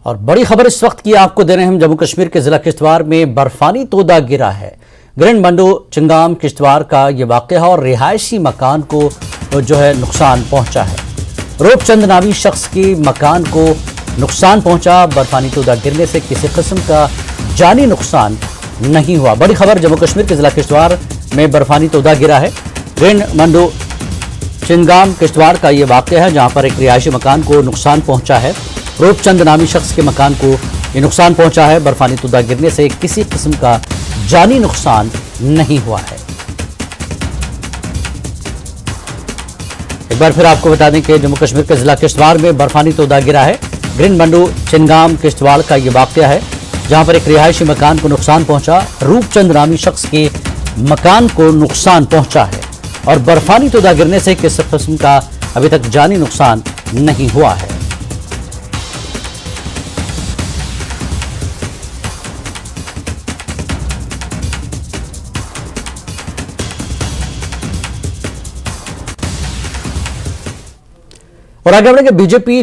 और बड़ी खबर इस वक्त की आपको दे रहे हैं हम। जम्मू कश्मीर के जिला किश्तवाड़ में बर्फानी तोदा गिरा है। ग्रैंड मंडो चिंगाम किश्तवाड़ का ये वाक़या है और रिहायशी मकान को जो है नुकसान पहुंचा है। रूपचंद नामी शख्स के मकान को नुकसान पहुंचा। बर्फानी तोदा गिरने से किसी किस्म का जानी नुकसान नहीं हुआ। बड़ी खबर जम्मू कश्मीर के जिला किश्तवाड़ में बर्फानी तोदा गिरा है। ग्रैंड मंडो चिंगाम किश्तवाड़ का ये वाक़या है जहां पर एक रिहायशी मकान को नुकसान पहुंचा है। रूपचंद नामी शख्स के मकान को ये नुकसान पहुंचा है। बर्फानी तोदा गिरने से किसी किस्म का जानी नुकसान नहीं हुआ है। एक बार फिर आपको बता दें कि जम्मू कश्मीर के जिला किश्तवाड़ में बर्फानी तोदा गिरा है। ग्रैंड मंडो चिंगाम किश्तवाड़ का ये वाक़या है जहां पर एक रिहायशी मकान को नुकसान पहुंचा। रूपचंद नामी शख्स के मकान को नुकसान पहुंचा है और बर्फानी तोदा गिरने से किसी किस्म का अभी तक जानी नुकसान नहीं हुआ है। और आगे बढ़ेंगे। बीजेपी